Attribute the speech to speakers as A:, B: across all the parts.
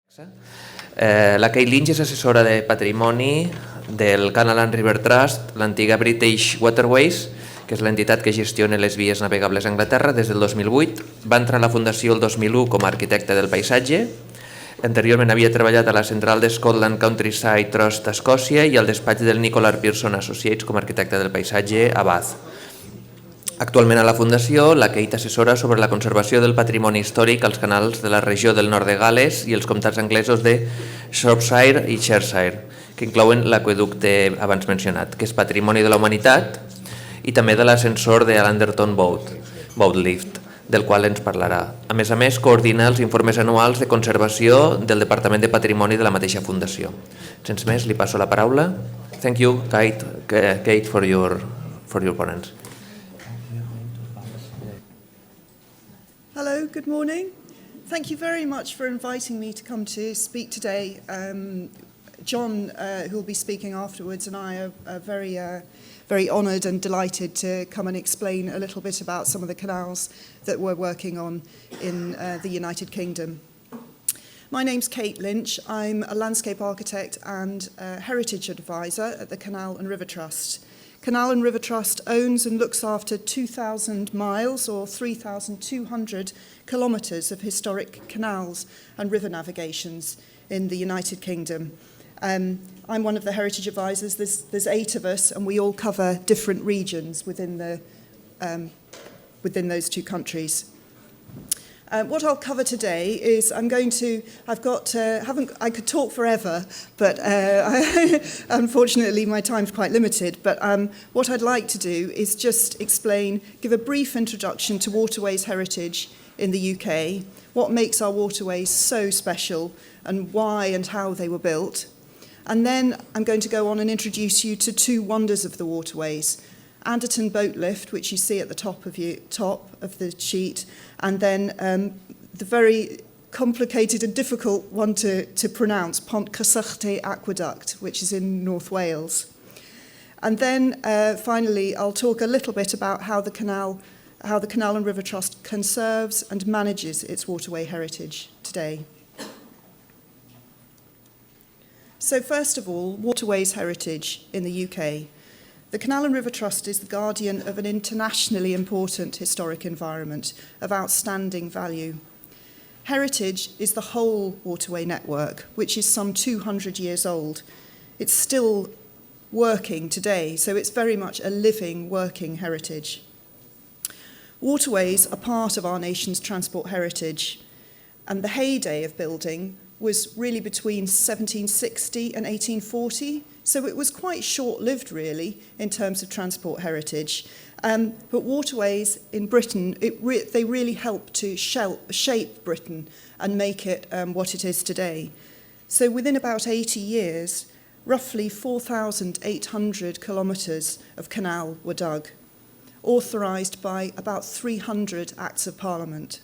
A: La Lynch és assessora de patrimoni del Canal and River Trust, l'antiga British Waterways, que és l'entitat que gestiona les vies navegables a Anglaterra des del 2008. Va entrar a la fundació el 2001 com a arquitecte del paisatge. Anteriorment havia treballat a la central de Scotland Countryside Trust a Escòcia i al despatx del Nicola Pearson Associates com a arquitecte del paisatge a Bath. Actualment a la Fundació, la Kate assessora sobre la conservació del patrimoni històric als canals de la regió del nord de Gales i els comtats anglesos de Shropshire i Cheshire, que inclouen l'aqueducte abans mencionat, que és patrimoni de la humanitat, i també de l'ascensor de l'Anderton Boat Lift, del qual ens parlarà. A més, coordina els informes anuals de conservació del Departament de Patrimoni de la mateixa Fundació. Sense més, li passo la paraula. Thank you, Kate, for your comments.
B: Hello, good morning. Thank you very much for inviting me to come to speak today. John, who will be speaking afterwards, and I are very honoured and delighted to come and explain a little bit about some of the canals that we're working on in the United Kingdom. My name's Kate Lynch. I'm a landscape architect and heritage advisor at the Canal and River Trust. Canal and River Trust owns and looks after 2,000 miles or 3,200 kilometres of historic canals and river navigations in the United Kingdom. I'm one of the heritage advisors. There's 8 of us, and we all cover different regions within those 2 countries. What I'll cover today is I could talk forever, but unfortunately my time's quite limited. But what I'd like to do is just give a brief introduction to Waterways Heritage in the UK, what makes our waterways so special, and why and how they were built. And then I'm going to go on and introduce you to 2 wonders of the waterways. Anderton boat lift, which you see at the top of the sheet, and then the very complicated and difficult one to pronounce, Pont Curset Aqueduct, which is in North Wales. And then finally, I'll talk a little bit about how the Canal and River Trust conserves and manages its waterway heritage today. So first of all, Waterways Heritage in the UK. The Canal and River Trust is the guardian of an internationally important historic environment of outstanding value. Heritage is the whole waterway network, which is some 200 years old. It's still working today, so it's very much a living, working heritage. Waterways are part of our nation's transport heritage, and the heyday of building was really between 1760 and 1840, so it was quite short-lived, really, in terms of transport heritage. But waterways in Britain, they really helped to shape Britain and make it what it is today. So within about 80 years, roughly 4,800 kilometres of canal were dug, authorised by about 300 Acts of Parliament.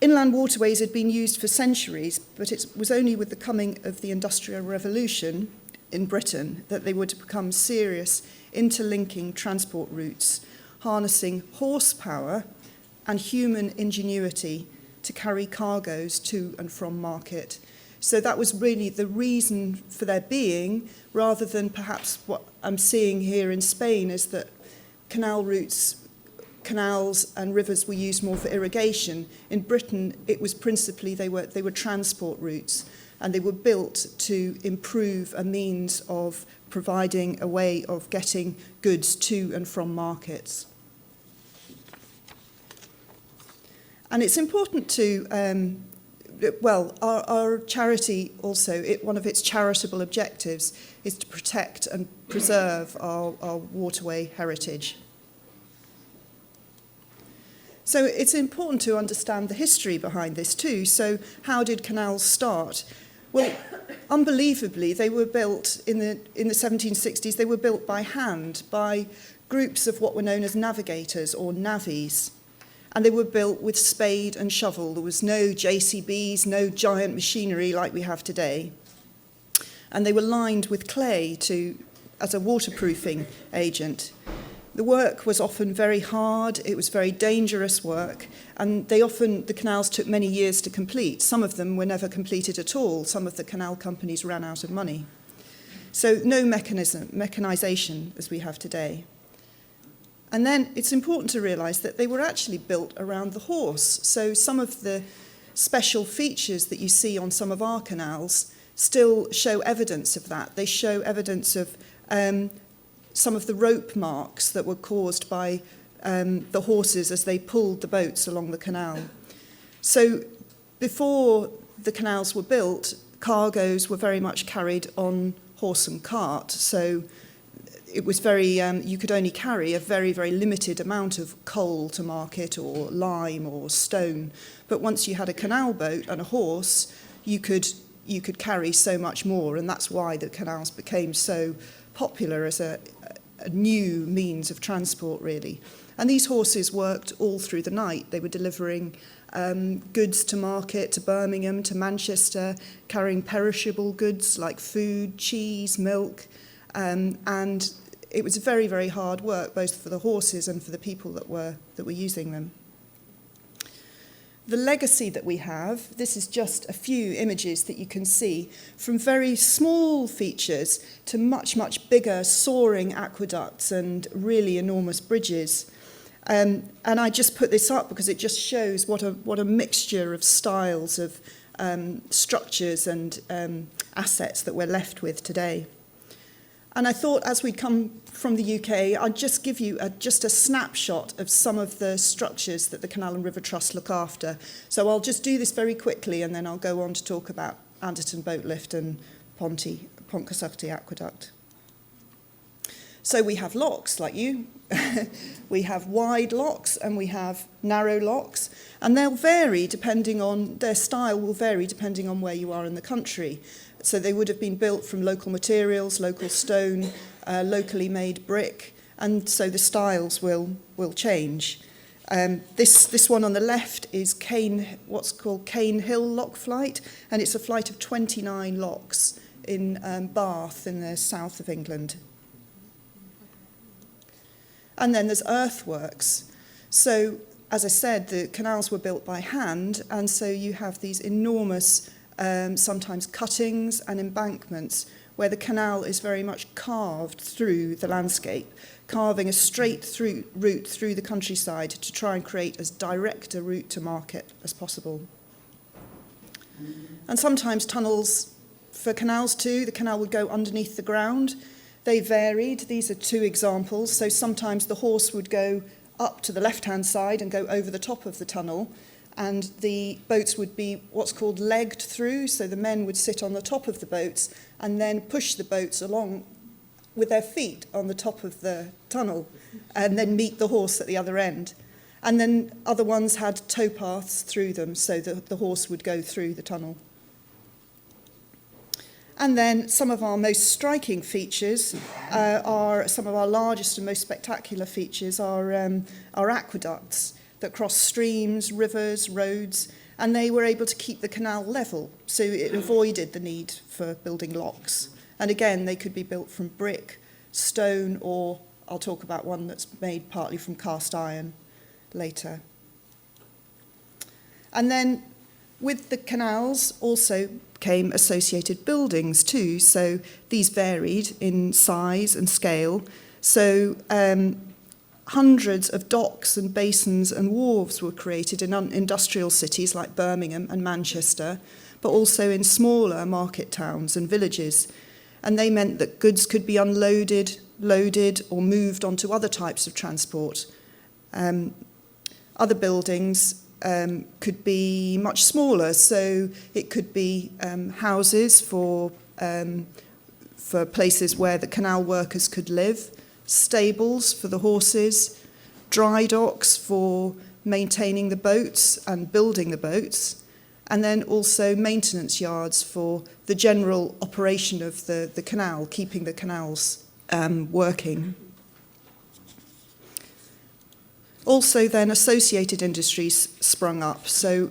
B: Inland waterways had been used for centuries, but it was only with the coming of the Industrial Revolution in Britain that they would become serious interlinking transport routes, harnessing horsepower and human ingenuity to carry cargoes to and from market. So that was really the reason for their being, rather than perhaps what I'm seeing here in Spain is that canals and rivers were used more for irrigation. In Britain, it was principally they were transport routes, and they were built to improve a means of providing a way of getting goods to and from markets. And it's important to, our charity also, one of its charitable objectives is to protect and preserve our waterway heritage. So it's important to understand the history behind this too. So how did canals start? Well, unbelievably, they were built in the 1760s. They were built by hand by groups of what were known as navigators or navvies. And they were built with spade and shovel. There was no JCBs, no giant machinery like we have today. And they were lined with clay as a waterproofing agent. The work was often very hard, it was very dangerous work, and the canals took many years to complete. Some of them were never completed at all. Some of the canal companies ran out of money. So no mechanization as we have today. And then it's important to realise that they were actually built around the horse. So some of the special features that you see on some of our canals still show evidence of that. They show evidence of some of the rope marks that were caused by the horses as they pulled the boats along the canal. So before the canals were built, cargoes were very much carried on horse and cart. So it was very, you could only carry a very, very limited amount of coal to market or lime or stone. But once you had a canal boat and a horse, you could carry so much more, and that's why the canals became so popular as a new means of transport, really. And these horses worked all through the night. They were delivering goods to market, to Birmingham, to Manchester, carrying perishable goods like food, cheese, milk, and it was very, very hard work, both for the horses and for the people that were using them. The legacy that we have, this is just a few images that you can see, from very small features to much, much bigger soaring aqueducts and really enormous bridges. And I just put this up because it just shows what a mixture of styles of structures and assets that we're left with today. And I thought, as we'd come from the UK, I'd just give you just a snapshot of some of the structures that the Canal and River Trust look after. So I'll just do this very quickly, and then I'll go on to talk about Anderton Boat Lift and Pontcysyllte Aqueduct. So we have locks, like you. We have wide locks and we have narrow locks, and they'll vary depending on, their style will vary depending on where you are in the country. So they would have been built from local materials, local stone, locally made brick, and so the styles will change. This one on the left is what's called Cane Hill Lock Flight, and it's a flight of 29 locks in Bath in the south of England. And then there's earthworks. So, as I said, the canals were built by hand, and so you have these enormous sometimes cuttings and embankments where the canal is very much carved through the landscape, carving a straight through route through the countryside to try and create as direct a route to market as possible. And sometimes tunnels for canals too. The canal would go underneath the ground. They varied. These are two examples. So sometimes the horse would go up to the left-hand side and go over the top of the tunnel, and the boats would be what's called legged through, so the men would sit on the top of the boats and then push the boats along with their feet on the top of the tunnel and then meet the horse at the other end. And then other ones had towpaths through them, so the horse would go through the tunnel. And then some of our most striking features some of our largest and most spectacular features are aqueducts that cross streams, rivers, roads, and they were able to keep the canal level, so it avoided the need for building locks. And again, they could be built from brick, stone, or I'll talk about one that's made partly from cast iron later. And then with the canals also came associated buildings too, so these varied in size and scale. So hundreds of docks and basins and wharves were created in industrial cities like Birmingham and Manchester, but also in smaller market towns and villages. And they meant that goods could be unloaded, loaded, or moved onto other types of transport. Other buildings could be much smaller, so it could be houses for places where the canal workers could live, stables for the horses, dry docks for maintaining the boats and building the boats, and then also maintenance yards for the general operation of the canal, keeping the canals working. Also then associated industries sprung up, so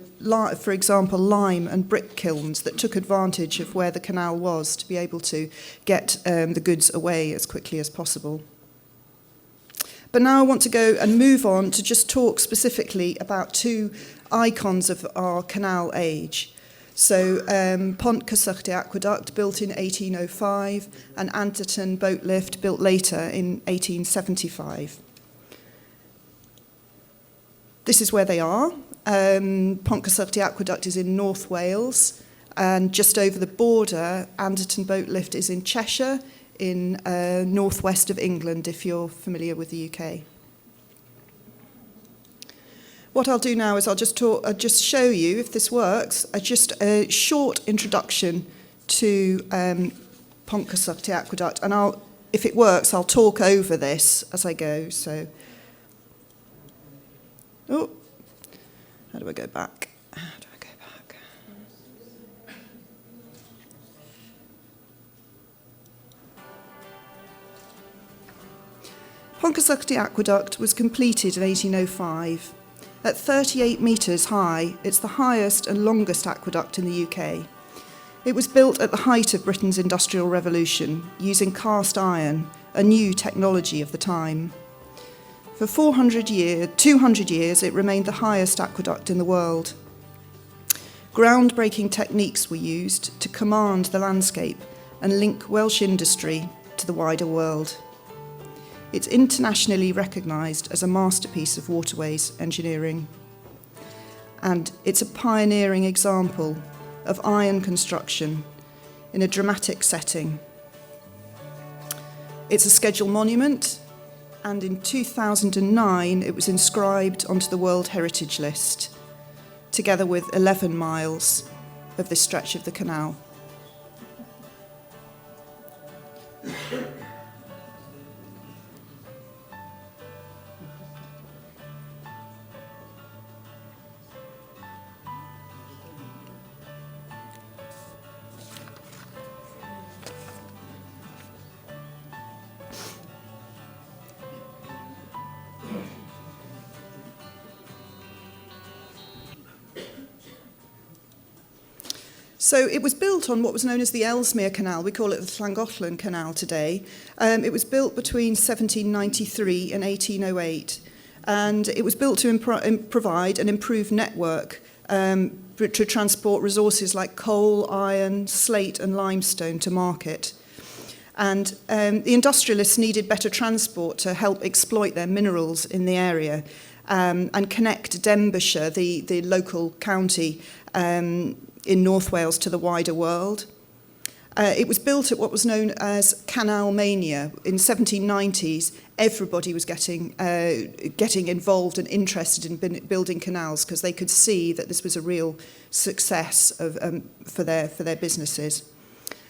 B: for example lime and brick kilns that took advantage of where the canal was to be able to get the goods away as quickly as possible. But now I want to go and move on to just talk specifically about two icons of our Canal Age. So Pont Curset Aqueduct, built in 1805, and Anderton boat lift, built later in 1875. This is where they are. Pont Curset Aqueduct is in North Wales, and just over the border, Anderton boat lift is in Cheshire, in northwest of England, if you're familiar with the UK. What I'll do now is I'll just show you, if this works, just a short introduction to Pont Curset Aqueduct, and if it works, I'll talk over this as I go. So, how do I go back? Pont Curset Aqueduct was completed in 1805. At 38 metres high, it's the highest and longest aqueduct in the UK. It was built at the height of Britain's Industrial Revolution, using cast iron, a new technology of the time. For 200 years, it remained the highest aqueduct in the world. Groundbreaking techniques were used to command the landscape and link Welsh industry to the wider world. It's internationally recognised as a masterpiece of waterways engineering. And it's a pioneering example of iron construction in a dramatic setting. It's a scheduled monument, and in 2009 it was inscribed onto the World Heritage List, together with 11 miles of this stretch of the canal. So it was built on what was known as the Ellesmere Canal. We call it the Llangollen Canal today. It was built between 1793 and 1808. And it was built to provide an improved network to transport resources like coal, iron, slate and limestone to market. And the industrialists needed better transport to help exploit their minerals in the area and connect Denbighshire, the local county, in North Wales to the wider world. It was built at what was known as Canal Mania. In 1790s, everybody was getting involved and interested in building canals because they could see that this was a real success for their businesses.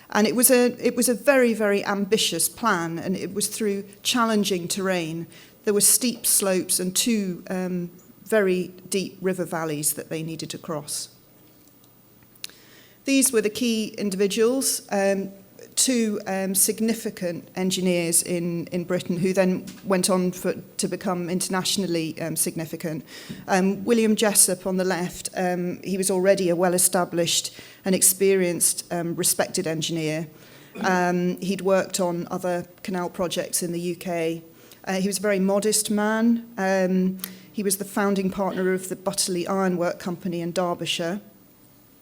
B: And it was a very, very ambitious plan, and it was through challenging terrain. There were steep slopes and two very deep river valleys that they needed to cross. These were the key individuals, two significant engineers in Britain who then went on to become internationally significant. William Jessup on the left, he was already a well-established and experienced, respected engineer. He'd worked on other canal projects in the UK. He was a very modest man. He was the founding partner of the Butterley Ironwork Company in Derbyshire.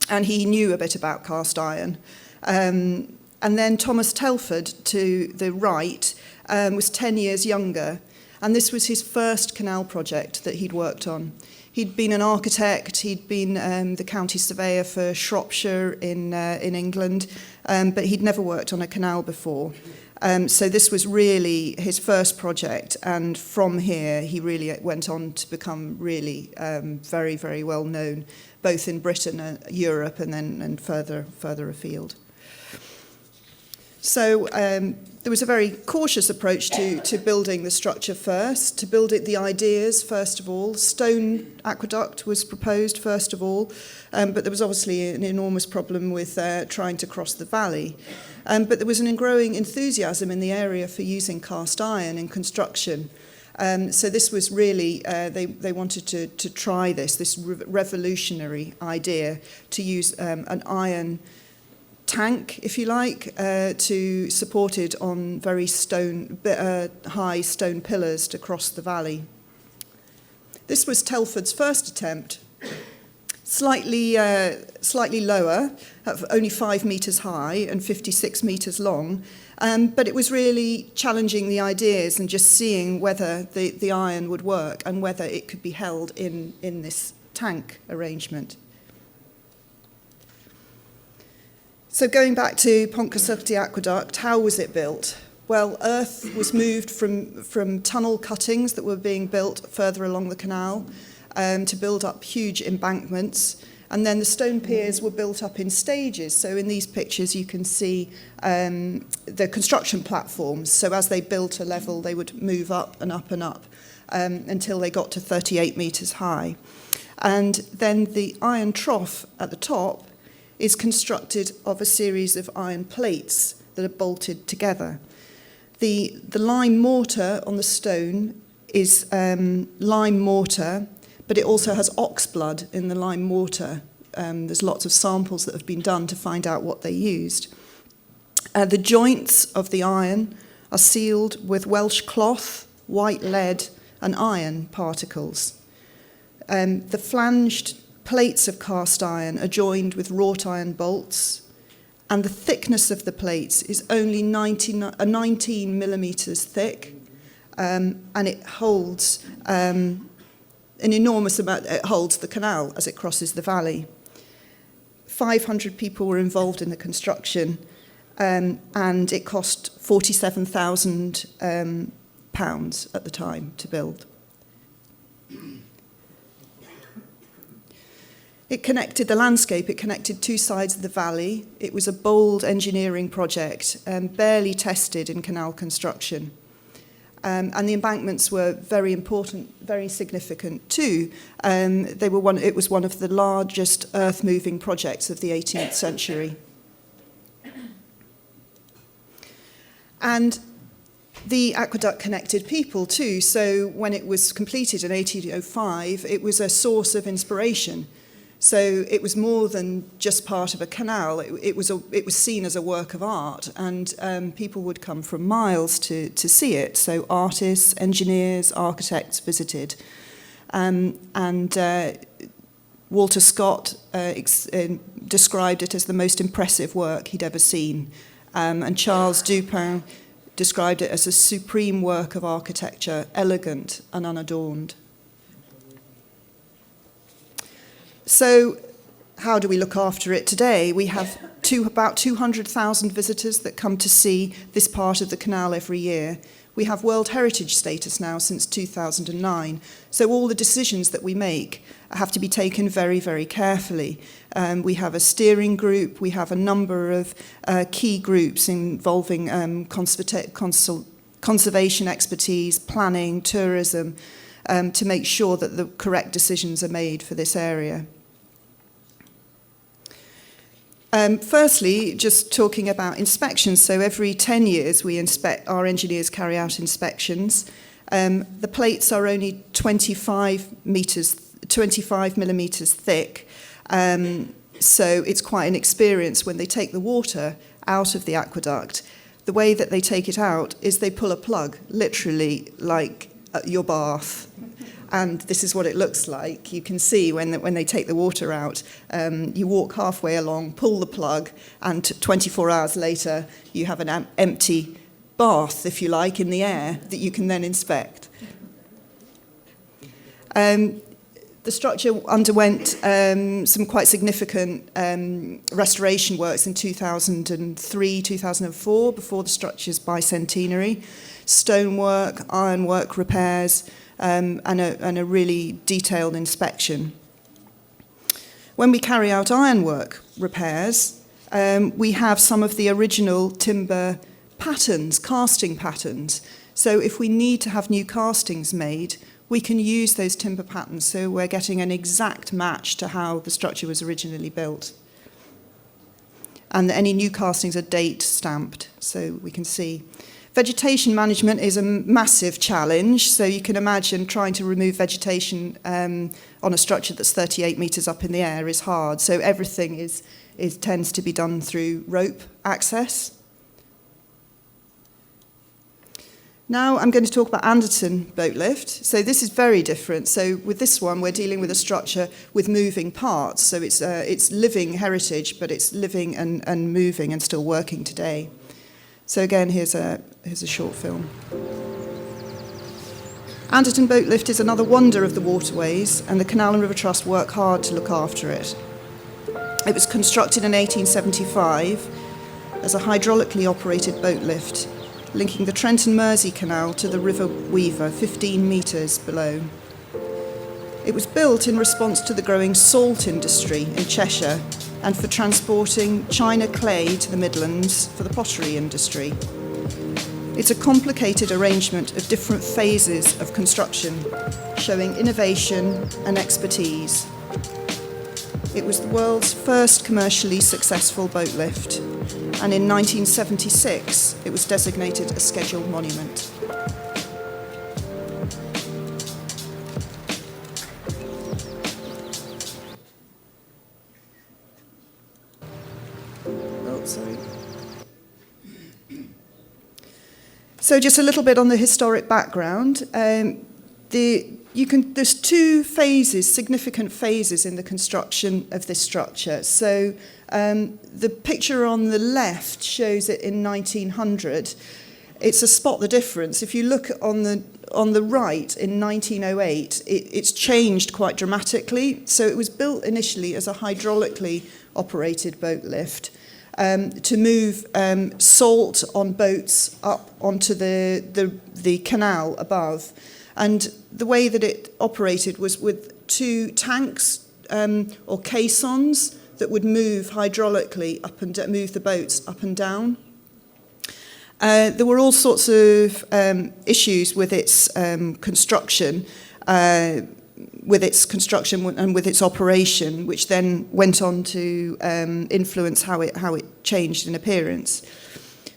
B: And he knew a bit about cast iron. And then Thomas Telford, to the right, was 10 years younger. And this was his first canal project that he'd worked on. He'd been an architect, he'd been the county surveyor for Shropshire in England, but he'd never worked on a canal before. So this was really his first project, and from here he really went on to become really very, very well known, both in Britain and Europe and further afield. So there was a very cautious approach to building the structure first, to build it the ideas first of all. Stone aqueduct was proposed first of all, but there was obviously an enormous problem with trying to cross the valley. But there was an growing enthusiasm in the area for using cast iron in construction. So this was really, they wanted to try this revolutionary idea to use an iron tank, if you like, to support it on very high stone pillars to cross the valley. This was Telford's first attempt, slightly lower, only 5 metres high and 56 metres long, but it was really challenging the ideas and just seeing whether the iron would work and whether it could be held in this tank arrangement. So going back to Pontcysyllte Aqueduct, how was it built? Well, earth was moved from tunnel cuttings that were being built further along the canal to build up huge embankments. And then the stone piers were built up in stages. So in these pictures, you can see the construction platforms. So as they built a level, they would move up and up and up until they got to 38 metres high. And then the iron trough at the top is constructed of a series of iron plates that are bolted together. The lime mortar on the stone is lime mortar, but it also has oxblood in the lime mortar. There's lots of samples that have been done to find out what they used. The joints of the iron are sealed with Welsh cloth, white lead, and iron particles. The flanged plates of cast iron are joined with wrought iron bolts, and the thickness of the plates is only 19 millimetres thick, and it holds an enormous amount. It holds the canal as it crosses the valley. 500 people were involved in the construction, and it cost £47,000 at the time to build. It connected the landscape, it connected two sides of the valley. It was a bold engineering project, barely tested in canal construction. And the embankments were very important, very significant too. It was one of the largest earth-moving projects of the 18th century. And the aqueduct connected people too. So when it was completed in 1805, it was a source of inspiration. So it was more than just part of a canal. It was seen as a work of art, and people would come from miles to see it. So artists, engineers, architects visited. Walter Scott described it as the most impressive work he'd ever seen. And Charles Dupin described it as a supreme work of architecture, elegant and unadorned. So how do we look after it today? We have about 200,000 visitors that come to see this part of the canal every year. We have World Heritage status now since 2009. So all the decisions that we make have to be taken very, very carefully. We have a steering group. We have a number of key groups involving conservation expertise, planning, tourism, to make sure that the correct decisions are made for this area. Firstly, just talking about inspections. So every 10 years our engineers carry out inspections. The plates are only 25 millimetres thick. So it's quite an experience when they take the water out of the aqueduct. The way that they take it out is they pull a plug, literally like your bath. And this is what it looks like. You can see when they take the water out, you walk halfway along, pull the plug, and 24 hours later, you have an empty bath, if you like, in the air that you can then inspect. The structure underwent some quite significant restoration works in 2003, 2004, before the structure's bicentenary. Stonework, ironwork repairs, and a really detailed inspection. When we carry out ironwork repairs, we have some of the original timber patterns, casting patterns. So if we need to have new castings made, we can use those timber patterns, so we're getting an exact match to how the structure was originally built. And any new castings are date stamped, so we can see. Vegetation management is a massive challenge, so you can imagine trying to remove vegetation on a structure that's 38 metres up in the air is hard. So everything tends to be done through rope access. Now I'm going to talk about Anderton boat lift. So this is very different. So with this one, we're dealing with a structure with moving parts. So it's living heritage, but it's living and moving and still working today. So again, here's a short film. Anderton boat lift is another wonder of the waterways, and the Canal and River Trust work hard to look after it. It was constructed in 1875 as a hydraulically operated boat lift, linking the Trent and Mersey Canal to the River Weaver, 15 metres below. It was built in response to the growing salt industry in Cheshire and for transporting China clay to the Midlands for the pottery industry. It's a complicated arrangement of different phases of construction, showing innovation and expertise. It was the world's first commercially successful boat lift, and in 1976 it was designated a scheduled monument. So just a little bit on the historic background. There's two phases, significant phases in the construction of this structure. So the picture on the left shows it in 1900. It's a spot the difference. If you look on the right in 1908, it's changed quite dramatically. So it was built initially as a hydraulically operated boat lift. To move salt on boats up onto the canal above. And the way that it operated was with two tanks or caissons that would move hydraulically up and move the boats up and down. There were all sorts of issues with its construction. And with its operation, which then went on to influence how it changed in appearance.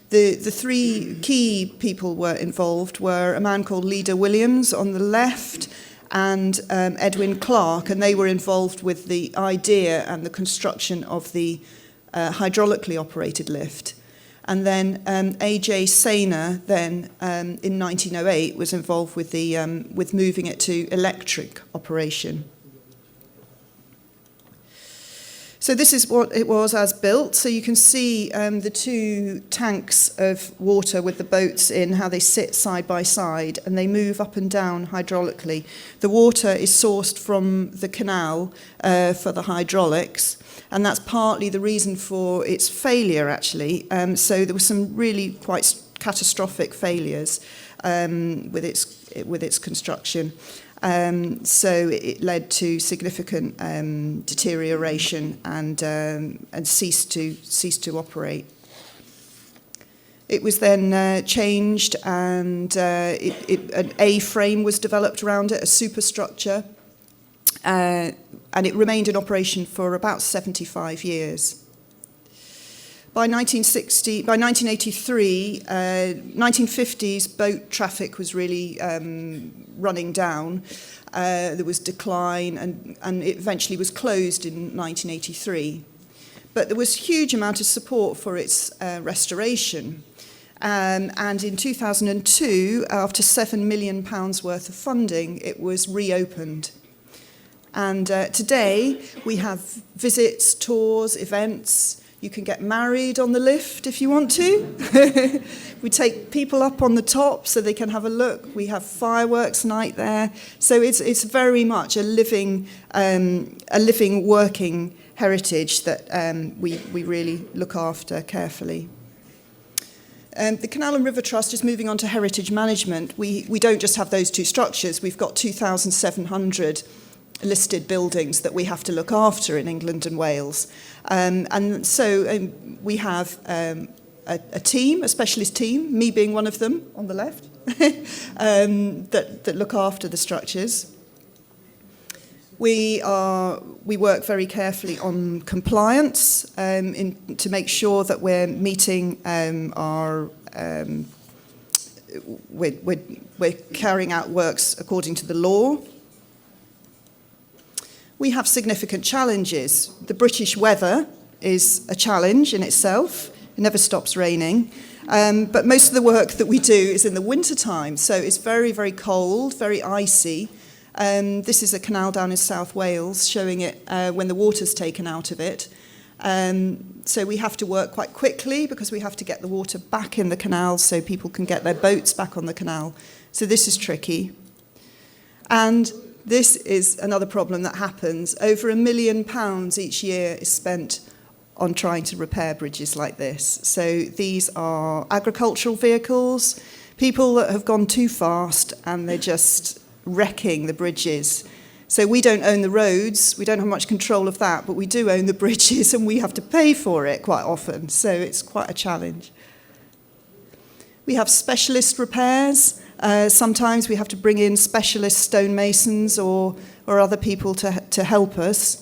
B: The three key people were involved were a man called Leader Williams on the left and Edwin Clark, and they were involved with the idea and the construction of the hydraulically operated lift. And then A.J. Sainer then in 1908 was involved with with moving it to electric operation. So this is what it was as built. So you can see the two tanks of water with the boats in, how they sit side by side, and they move up and down hydraulically. The water is sourced from the canal for the hydraulics, and that's partly the reason for its failure, actually. So there were some really quite catastrophic failures with its construction. So it led to significant deterioration and ceased to operate. It was then changed, and an A-frame was developed around it, a superstructure, and it remained in operation for about 75 years. By 1983, 1950s boat traffic was really running down. There was decline, and it eventually was closed in 1983. But there was a huge amount of support for its restoration. And in 2002, after £7 million worth of funding, it was reopened. And today, we have visits, tours, events. You can get married on the lift if you want to. We take people up on the top so they can have a look. We have fireworks night there. So it's very much a living, working heritage that we really look after carefully. The Canal and River Trust is moving on to heritage management. We don't just have those two structures. We've got 2,700 listed buildings that we have to look after in England and Wales. And so we have a team, a specialist team, me being one of them on the left, that look after the structures. We work very carefully on compliance to make sure that we're meeting our we're carrying out works according to the law. We have significant challenges. The British weather is a challenge in itself. It never stops raining. But most of the work that we do is in the wintertime, so it's very, very cold, very icy. This is a canal down in South Wales, showing it when the water's taken out of it. So we have to work quite quickly because we have to get the water back in the canal so people can get their boats back on the canal. So this is tricky. And this is another problem that happens. Over £1 million each year is spent on trying to repair bridges like this. So these are agricultural vehicles, people that have gone too fast and they're just wrecking the bridges. So we don't own the roads, we don't have much control of that, but we do own the bridges and we have to pay for it quite often. So it's quite a challenge. We have specialist repairs. Sometimes we have to bring in specialist stonemasons or other people to help us.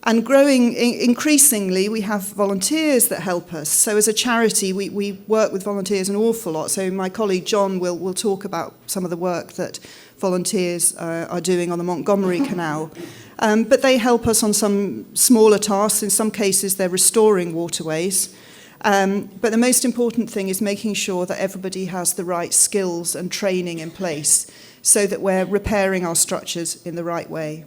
B: And increasingly, we have volunteers that help us. So as a charity, we work with volunteers an awful lot. So my colleague John will talk about some of the work that volunteers are doing on the Montgomery Canal. But they help us on some smaller tasks. In some cases, they're restoring waterways. But the most important thing is making sure that everybody has the right skills and training in place so that we're repairing our structures in the right way.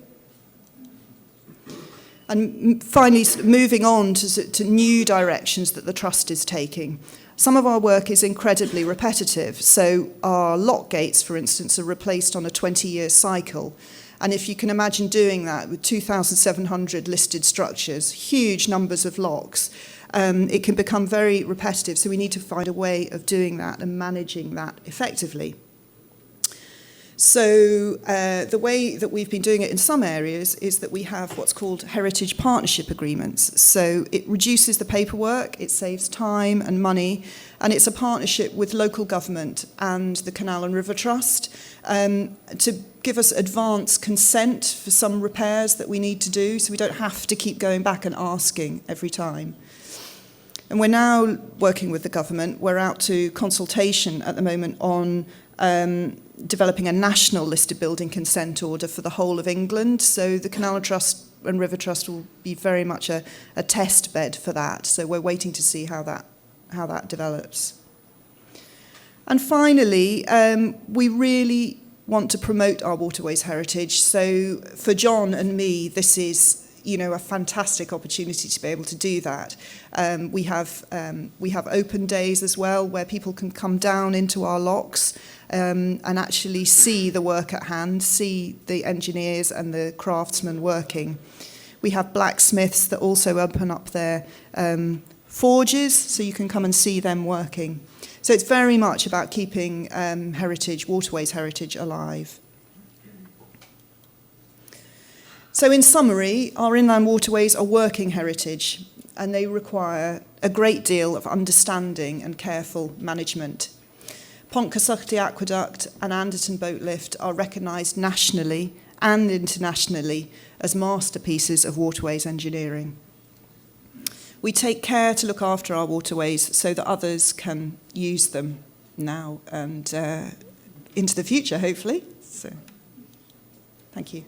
B: And finally, moving on to new directions that the Trust is taking. Some of our work is incredibly repetitive. So our lock gates, for instance, are replaced on a 20-year cycle. And if you can imagine doing that with 2,700 listed structures, huge numbers of locks, it can become very repetitive. So we need to find a way of doing that and managing that effectively. So the way that we've been doing it in some areas is that we have what's called heritage partnership agreements. So it reduces the paperwork, it saves time and money, and it's a partnership with local government and the Canal and River Trust to give us advance consent for some repairs that we need to do, so we don't have to keep going back and asking every time. And we're now working with the government. We're out to consultation at the moment on developing a national listed building consent order for the whole of England. So the Canal Trust and River Trust will be very much a test bed for that. So we're waiting to see how that develops. And finally, we really want to promote our waterways heritage. So for John and me, this is a fantastic opportunity to be able to do that. We have open days as well where people can come down into our locks and actually see the work at hand, see the engineers and the craftsmen working. We have blacksmiths that also open up their forges, so you can come and see them working. So it's very much about keeping waterways heritage alive. So in summary, our inland waterways are working heritage, and they require a great deal of understanding and careful management. Pontcysyllte Aqueduct and Anderton Boat Lift are recognised nationally and internationally as masterpieces of waterways engineering. We take care to look after our waterways so that others can use them now and into the future, hopefully. So, thank you.